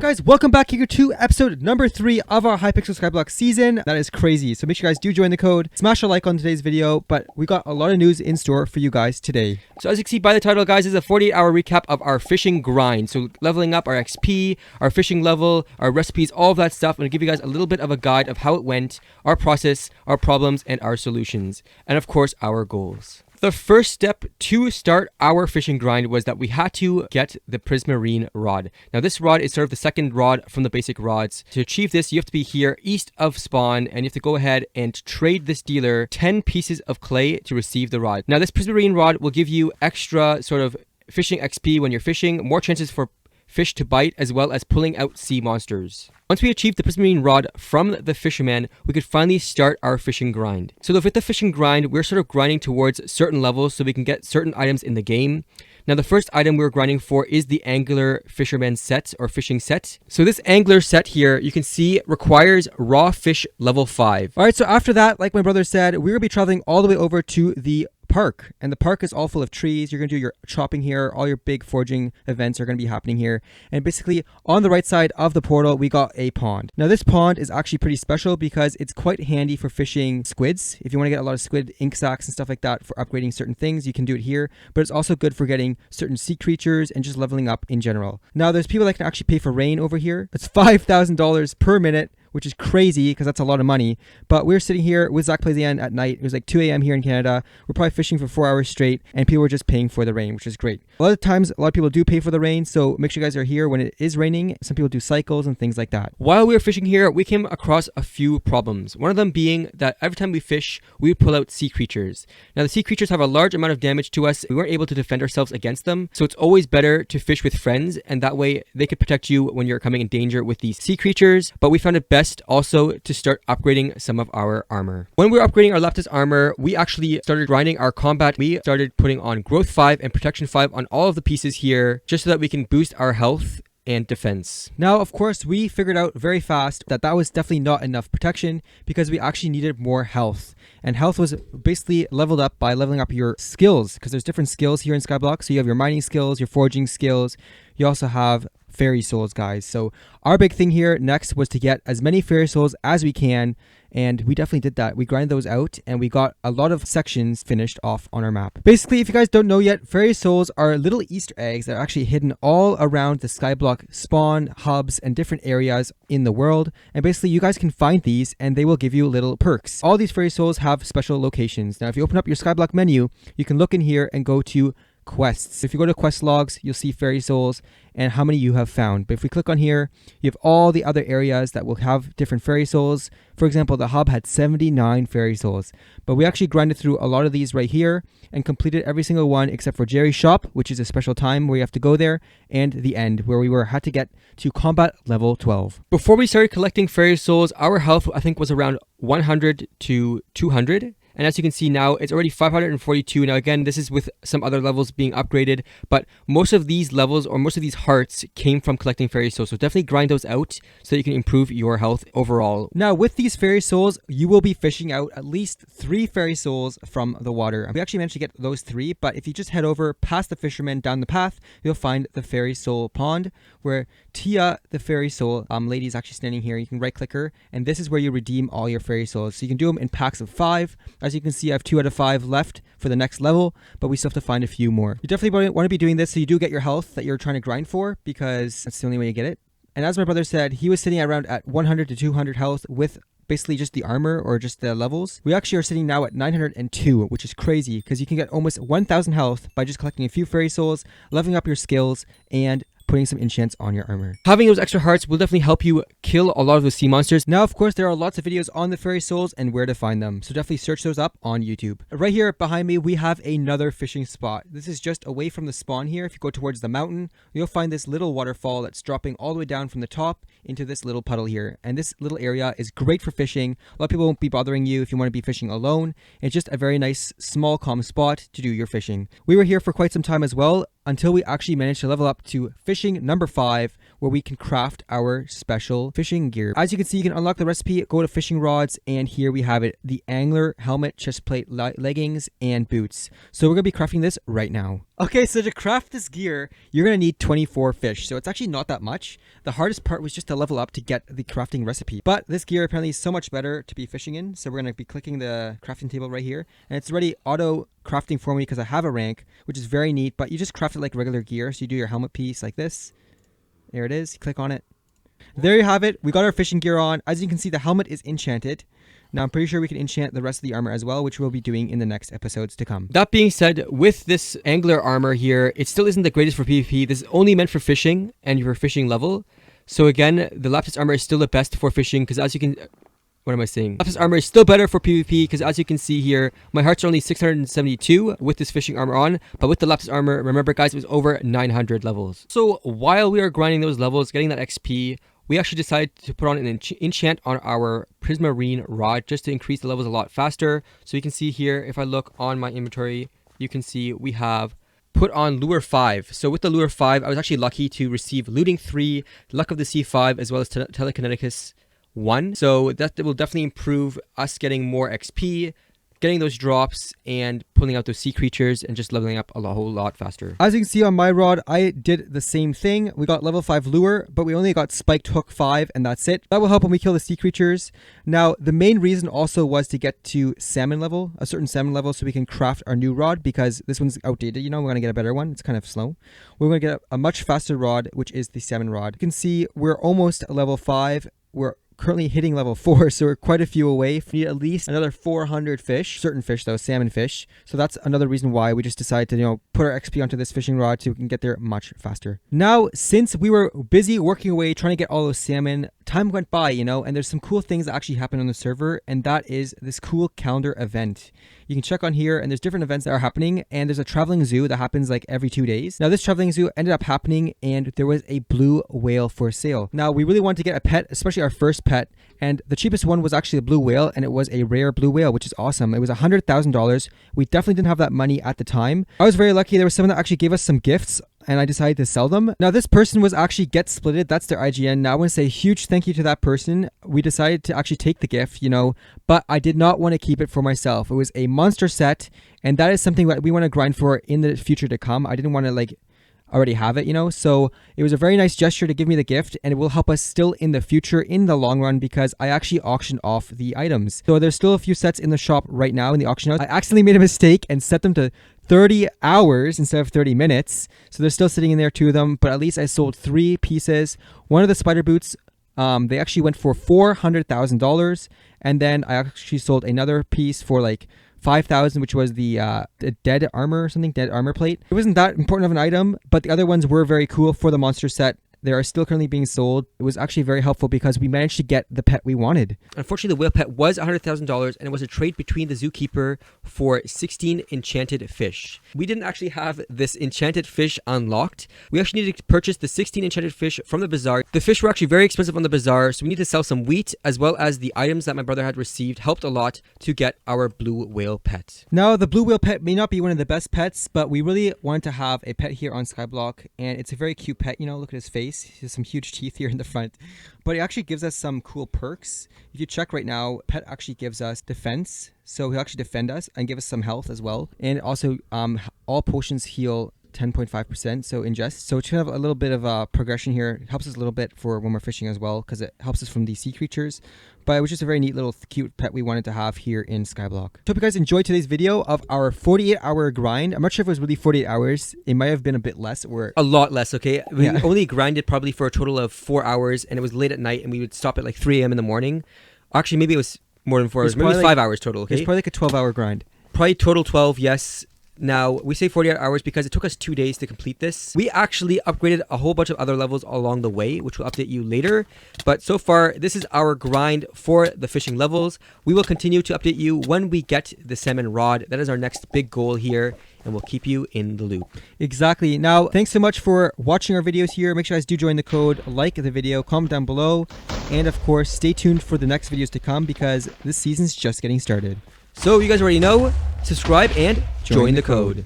Alright guys, welcome back here to episode number 3 of our Hypixel Skyblock season. That is crazy, so make sure you guys do join the code, smash a like on today's video, but we got a lot of news in store for you guys today. So as you can see by the title guys, this is a 48-hour recap of our fishing grind. So leveling up our XP, our fishing level, our recipes, all of that stuff. I'm going to give you guys a little bit of a guide of how it went, our process, our problems, and our solutions. And of course, our goals. The first step to start our fishing grind was that we had to get the Prismarine Rod. Now this rod is sort of the second rod from the basic rods. To achieve this, you have to be here east of spawn, and you have to go ahead and trade this dealer 10 pieces of clay to receive the rod. Now this Prismarine Rod will give you extra sort of fishing XP when you're fishing, more chances for fish to bite, as well as pulling out sea monsters. Once we achieved the Prismarine Rod from the fisherman, we could finally start our fishing grind. So with the fishing grind, we're sort of grinding towards certain levels so we can get certain items in the game. Now the first item we're grinding for is the Angler Fisherman set or fishing set. So this angler set here, you can see, requires raw fish level 5. Alright, so after that, like my brother said, we're going to be traveling all the way over to the park, and the park is all full of trees. You're going to do your chopping here. All your big foraging events are going to be happening here. And basically on the right side of the portal, we got a pond. Now this pond is actually pretty special because it's quite handy for fishing squids. If you want to get a lot of squid ink sacs and stuff like that for upgrading certain things, you can do it here. But it's also good for getting certain sea creatures and just leveling up in general. Now there's people that can actually pay for rain over here. It's $5,000 per minute, which is crazy because that's a lot of money. But we're sitting here with Zach Plays the End at night. It was like 2 a.m. here in Canada. We're probably fishing for 4 hours straight, and people were just paying for the rain, which is great. A lot of times, a lot of people do pay for the rain, so make sure you guys are here when it is raining. Some people do cycles and things like that. While we were fishing here, we came across a few problems. One of them being that every time we fish, we pull out sea creatures. Now, the sea creatures have a large amount of damage to us. We weren't able to defend ourselves against them, so it's always better to fish with friends, and that way they could protect you when you're coming in danger with these sea creatures. But we found it best also to start upgrading some of our armor. When we were upgrading our Leptis armor, we actually started grinding our combat. We started putting on growth 5 and protection 5 on all of the pieces here, just so that we can boost our health and defense. Now, of course, we figured out very fast that that was definitely not enough protection because we actually needed more health. And health was basically leveled up by leveling up your skills, because there's different skills here in Skyblock. So you have your mining skills, your foraging skills. You also have fairy souls, guys. So our big thing here next was to get as many fairy souls as we can, and we definitely did that. We grinded those out, and we got a lot of sections finished off on our map. Basically, if you guys don't know yet, fairy souls are little Easter eggs that are actually hidden all around the Skyblock spawn hubs and different areas in the world. And basically, you guys can find these, and they will give you little perks. All these fairy souls have special locations. Now, if you open up your Skyblock menu, you can look in here and go to quests. If you go to quest logs, you'll see fairy souls and how many you have found. But if we click on here, you have all the other areas that will have different fairy souls. For example, the hub had 79 fairy souls, but we actually grinded through a lot of these right here and completed every single one except for Jerry's shop, which is a special time where you have to go there, and the end where we had to get to combat level 12. Before we started collecting fairy souls, our health I think was around 100 to 200. And as you can see now, it's already 542. Now again, this is with some other levels being upgraded, but most of these levels or most of these hearts came from collecting fairy souls. So definitely grind those out so that you can improve your health overall. Now with these fairy souls, you will be fishing out at least 3 fairy souls from the water. We actually managed to get those 3, but if you just head over past the fisherman down the path, you'll find the fairy soul pond where Tia, the fairy soul lady, is actually standing here. You can right click her, and this is where you redeem all your fairy souls. So you can do them in packs of 5. As you can see, I have 2 out of 5 left for the next level, but we still have to find a few more. You definitely want to be doing this so you do get your health that you're trying to grind for, because that's the only way you get it. And as my brother said, he was sitting around at 100 to 200 health with basically just the armor or just the levels. We actually are sitting now at 902, which is crazy because you can get almost 1000 health by just collecting a few fairy souls, leveling up your skills, and putting some enchants on your armor. Having those extra hearts will definitely help you kill a lot of those sea monsters. Now, of course, there are lots of videos on the fairy souls and where to find them, so definitely search those up on YouTube. Right here behind me, we have another fishing spot. This is just away from the spawn here. If you go towards the mountain, you'll find this little waterfall that's dropping all the way down from the top into this little puddle here. And this little area is great for fishing. A lot of people won't be bothering you if you want to be fishing alone. It's just a very nice, small, calm spot to do your fishing. We were here for quite some time as well, until we actually managed to level up to fishing number 5, where we can craft our special fishing gear. As you can see, you can unlock the recipe, go to fishing rods, and here we have it, the angler helmet, chest plate, leggings, and boots. So we're going to be crafting this right now. Okay, so to craft this gear, you're going to need 24 fish. So it's actually not that much. The hardest part was just to level up to get the crafting recipe. But this gear apparently is so much better to be fishing in. So we're going to be clicking the crafting table right here. And it's already auto crafting for me because I have a rank, which is very neat. But you just craft it like regular gear. So you do your helmet piece like this. There it is. You click on it. There you have it. We got our fishing gear on. As you can see, the helmet is enchanted. Now, I'm pretty sure we can enchant the rest of the armor as well, which we'll be doing in the next episodes to come. That being said, with this angler armor here, it still isn't the greatest for PvP. This is only meant for fishing and your fishing level. So again, the Lapis armor is still the best for fishing because as you can... What am I saying? Lapis armor is still better for PvP because as you can see here, my hearts are only 672 with this fishing armor on. But with the Lapis armor, remember guys, it was over 900 levels. So while we are grinding those levels, getting that XP... we actually decided to put on an enchant on our Prismarine Rod just to increase the levels a lot faster. So you can see here, if I look on my inventory, you can see we have put on Lure 5. So with the Lure 5, I was actually lucky to receive Looting 3, Luck of the Sea 5, as well as Telekineticus 1. So that will definitely improve us getting more XP, getting those drops, and pulling out those sea creatures and just leveling up a whole lot faster. As you can see on my rod, I did the same thing. We got level 5 lure, but we only got spiked hook 5, and that's it. That will help when we kill the sea creatures. Now, the main reason also was to get to salmon level, a certain salmon level, so we can craft our new rod, because this one's outdated. You know, we're going to get a better one. It's kind of slow. We're going to get a much faster rod, which is the salmon rod. You can see we're almost level 5. We're currently hitting level 4, so we're quite a few away. We need at least another 400 fish, certain fish though, salmon fish. So that's another reason why we just decided to, you know, put our XP onto this fishing rod so we can get there much faster. Now, since we were busy working away trying to get all those salmon, time went by, you know, and there's some cool things that actually happen on the server, and that is this cool calendar event. You can check on here, and there's different events that are happening, and there's a traveling zoo that happens like every 2 days. Now, this traveling zoo ended up happening, and there was a blue whale for sale. Now, we really wanted to get a pet, especially our first pet, and the cheapest one was actually a blue whale, and it was a rare blue whale, which is awesome. It was $100,000. We definitely didn't have that money at the time. I was very lucky. There was someone that actually gave us some gifts, and I decided to sell them. Now, this person was actually Get Splitted. That's their IGN. Now, I want to say a huge thank you to that person. We decided to actually take the gift, you know, but I did not want to keep it for myself. It was a monster set, and that is something that we want to grind for in the future to come. I didn't want to, like, already have it, you know, so it was a very nice gesture to give me the gift, and it will help us still in the future in the long run because I actually auctioned off the items. So there's still a few sets in the shop right now in the auction house. I accidentally made a mistake and set them to 30 hours instead of 30 minutes. So they're still sitting in there, 2 of them, but at least I sold 3 pieces. One of the spider boots, they actually went for $400,000, and then I actually sold another piece for like 5,000, which was the dead armor or something, dead armor plate. It wasn't that important of an item, but the other ones were very cool for the monster set. They are still currently being sold. It was actually very helpful because we managed to get the pet we wanted. Unfortunately, the whale pet was $100,000, and it was a trade between the zookeeper for 16 enchanted fish. We didn't actually have this enchanted fish unlocked. We actually needed to purchase the 16 enchanted fish from the bazaar. The fish were actually very expensive on the bazaar, so we need to sell some wheat, as well as the items that my brother had received helped a lot to get our blue whale pet. Now, the blue whale pet may not be one of the best pets, but we really wanted to have a pet here on Skyblock, and it's a very cute pet. You know, look at his face. He has some huge teeth here in the front, but it actually gives us some cool perks. If you check right now, pet actually gives us defense, so he'll actually defend us and give us some health as well, and also all potions heal 10.5%, so ingest. So it's kind of a little bit of a progression here. It helps us a little bit for when we're fishing as well, because it helps us from these sea creatures. But it was just a very neat little cute pet we wanted to have here in Skyblock. Hope you guys enjoyed today's video of our 48-hour grind. I'm not sure if it was really 48 hours. It might have been a bit less, or a lot less, okay? We only grinded probably for a total of 4 hours, and it was late at night, and we would stop at like 3 a.m. in the morning. Actually, maybe it was more than 4 hours. Maybe it was 5 hours total, okay? It's probably like a 12-hour grind. Probably total 12, yes. Now, we say 48 hours because it took us 2 days to complete this. We actually upgraded a whole bunch of other levels along the way, which will update you later. But so far, this is our grind for the fishing levels. We will continue to update you when we get the Salmon Rod. That is our next big goal here, and we'll keep you in the loop. Exactly. Now, thanks so much for watching our videos here. Make sure you guys do join the code, like the video, comment down below, and of course, stay tuned for the next videos to come because this season's just getting started. So you guys already know, subscribe and join the code.